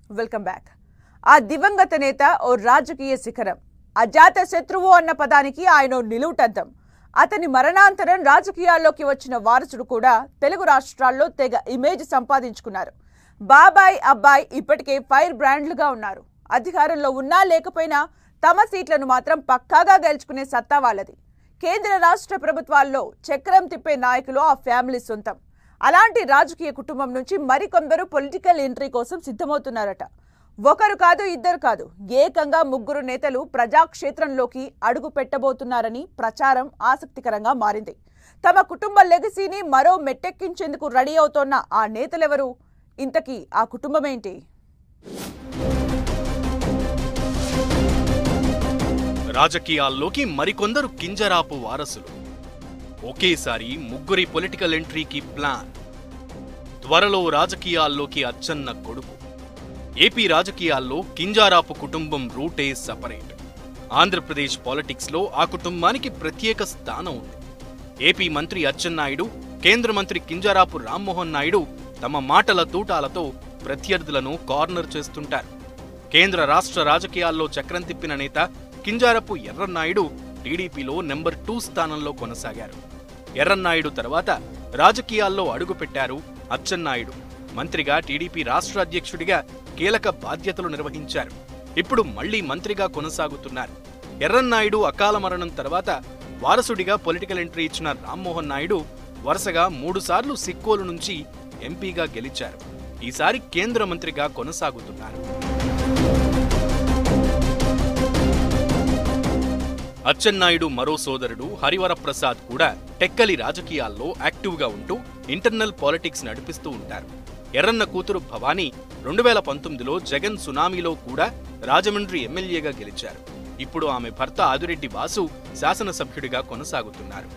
Welcome back. ఆ దివంగత నేత ఓ రాజకీయ శిఖరం, అజాత శత్రువు అన్న పదానికి ఆయన నిలువుటద్దం. అతని మరణాంతరం రాజకీయాల్లోకి వచ్చిన వారసుడు కూడా తెలుగు రాష్ట్రాల్లో తెగ ఇమేజ్ సంపాదించుకున్నారు. బాబాయ్ అబ్బాయి ఇప్పటికే ఫైర్ బ్రాండ్లుగా ఉన్నారు. అధికారంలో ఉన్నా లేకపోయినా తమ సీట్లను మాత్రం పక్కాగా గెలుచుకునే సత్తా వాళ్ళది. కేంద్ర రాష్ట్ర ప్రభుత్వాల్లో చక్రం తిప్పే నాయకులు ఆ ఫ్యామిలీ సొంతం. అలాంటి రాజకీయ కుటుంబం నుంచి మరికొందరు పొలిటికల్ ఎంట్రీ కోసం సిద్ధమవుతున్నారట. ఒకరు కాదు, ఇద్దరు కాదు, ఏకంగా 3 నేతలు ప్రజాక్షేత్రంలోకి అడుగు పెట్టబోతున్నారని ప్రచారం ఆసక్తికరంగా మారింది. తమ కుటుంబ లెగసీని మరో మెట్టెక్కించేందుకు రెడీ అవుతోన్న ఆ నేతలెవరు? ఇంతకీ ఆ కుటుంబమేంటి? రాజకీయాల్లోకి మరికొందరు కింజరాపు వారసులు. ఒకేసారి 3 పొలిటికల్ ఎంట్రీకి ప్లాన్. త్వరలో రాజకీయాల్లోకి అచ్చన్న కొడుకు. ఏపీ రాజకీయాల్లో కింజారాపు కుటుంబం రూటే సపరేట్. ఆంధ్రప్రదేశ్ పాలిటిక్స్ లో ఆ కుటుంబానికి ప్రత్యేక స్థానం ఉంది. ఏపీ మంత్రి అచ్చెన్నాయుడు, కేంద్ర మంత్రి కింజారాపు రామ్మోహన్ నాయుడు తమ మాటల తూటాలతో ప్రత్యర్థులను కార్నర్ చేస్తుంటారు. కేంద్ర రాష్ట్ర రాజకీయాల్లో చక్రం తిప్పిన నేత కింజారపు ఎర్రన్నాయుడు టీడీపీలో నెంబర్ 2 స్థానంలో కొనసాగారు. ఎర్రన్నాయుడు తర్వాత రాజకీయాల్లో అడుగుపెట్టారు అచ్చెన్నాయుడు. మంత్రిగా టీడీపీ రాష్ట్ర అధ్యక్షుడిగా కీలక బాధ్యతలు నిర్వహించారు. ఇప్పుడు మళ్లీ మంత్రిగా కొనసాగుతున్నారు. ఎర్రన్నాయుడు అకాల మరణం తర్వాత వారసుడిగా పొలిటికల్ ఎంట్రీ ఇచ్చిన రామ్మోహన్ నాయుడు వరుసగా 3 సార్లు సిక్కోలు నుంచి ఎంపీగా గెలిచారు. ఈసారి కేంద్ర మంత్రిగా కొనసాగుతున్నారు. అచ్చెన్నాయుడు మరో సోదరుడు హరివరప్రసాద్ కూడా టెక్కలి రాజకీయాల్లో యాక్టివ్గా ఉంటూ ఇంటర్నల్ పాలిటిక్స్ నడిపిస్తూ ఉంటారు. ఎర్రన్న కూతురు భవానీ 2019లో జగన్ సునామీలో కూడా రాజమండ్రి ఎమ్మెల్యేగా గెలిచారు. ఇప్పుడు ఆమె భర్త ఆదిరెడ్డి వాసు శాసనసభ్యుడిగా కొనసాగుతున్నారు.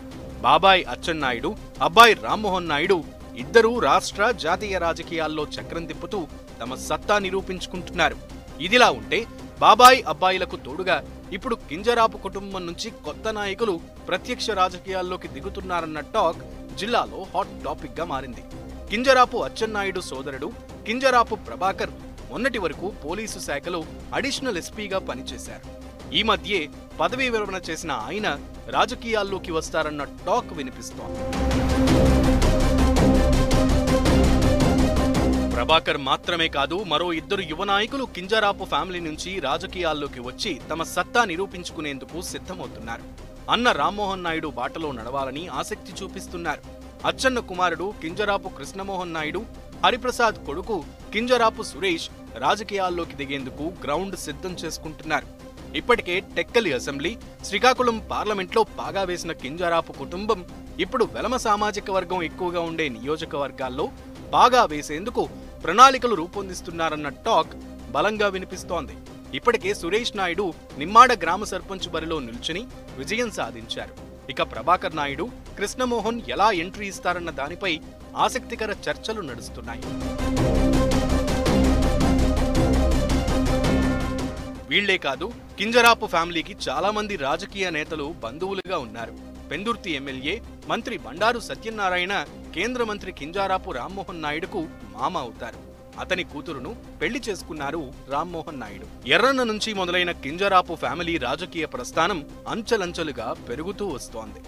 బాబాయ్ అచ్చెన్నాయుడు, అబ్బాయి రామ్మోహన్ నాయుడు ఇద్దరూ రాష్ట్ర, జాతీయ రాజకీయాల్లో చక్రం తిప్పుతూ తమ సత్తా నిరూపించుకుంటున్నారు. ఇదిలా ఉంటే బాబాయ్ అబ్బాయిలకు తోడుగా ఇప్పుడు కింజరాపు కుటుంబం నుంచి కొత్త నాయకులు ప్రత్యక్ష రాజకీయాల్లోకి దిగుతున్నారన్న టాక్ జిల్లాలో హాట్ టాపిక్ గా మారింది. కింజరాపు అచ్చెన్నాయుడు సోదరుడు కింజరాపు ప్రభాకర్ మొన్నటి వరకు పోలీసు శాఖలో అడిషనల్ ఎస్పీగా పనిచేశారు. ఈ మధ్యే పదవీ విరమణ చేసిన ఆయన రాజకీయాల్లోకి వస్తారన్న టాక్ వినిపిస్తోంది. ప్రభాకర్ మాత్రమే కాదు, మరో 2 యువ నాయకులు కింజరాపు ఫ్యామిలీ నుంచి రాజకీయాల్లోకి వచ్చి తమ సత్తా నిరూపించుకునేందుకు సిద్ధమవుతున్నారు. అన్న రామ్మోహన్ నాయుడు బాటలో నడవాలని ఆసక్తి చూపిస్తున్నారు. అచ్చన్న కుమారుడు కింజరాపు కృష్ణమోహన్ నాయుడు, హరిప్రసాద్ కొడుకు కింజరాపు సురేష్ రాజకీయాల్లోకి దిగేందుకు గ్రౌండ్ సిద్ధం చేసుకుంటున్నారు. ఇప్పటికే టెక్కలి అసెంబ్లీ, శ్రీకాకుళం పార్లమెంట్లో పాగా వేసిన కింజరాపు కుటుంబం ఇప్పుడు వెలమ సామాజిక వర్గం ఎక్కువగా ఉండే నియోజకవర్గాల్లో పాగా వేసేందుకు ప్రణాళికలు రూపొందిస్తున్నారన్న టాక్ బలంగా వినిపిస్తోంది. ఇప్పటికే సురేష్ నాయుడు నిమ్మాడ గ్రామ సర్పంచ్ బరిలో నిల్చుని విజయం సాధించారు. ఇక ప్రభాకర్ నాయుడు, కృష్ణమోహన్ ఎలా ఎంట్రీ ఇస్తారన్న దానిపై ఆసక్తికర చర్చలు నడుస్తున్నాయి. వీళ్లే కాదు, కింజరాపు ఫ్యామిలీకి చాలా మంది రాజకీయ నేతలు బంధువులుగా ఉన్నారు. పెందుర్తి ఎమ్మెల్యే, మంత్రి బండారు సత్యనారాయణ కేంద్ర మంత్రి కింజారాపు రామ్మోహన్ నాయుడుకు మామ అవుతారు. అతని కూతురును పెళ్లి చేసుకున్నారు రామ్మోహన్ నాయుడు. ఎర్రన్న నుంచి మొదలైన కింజరాపు ఫ్యామిలీ రాజకీయ ప్రస్థానం అంచెలంచెలుగా పెరుగుతూ వస్తోంది.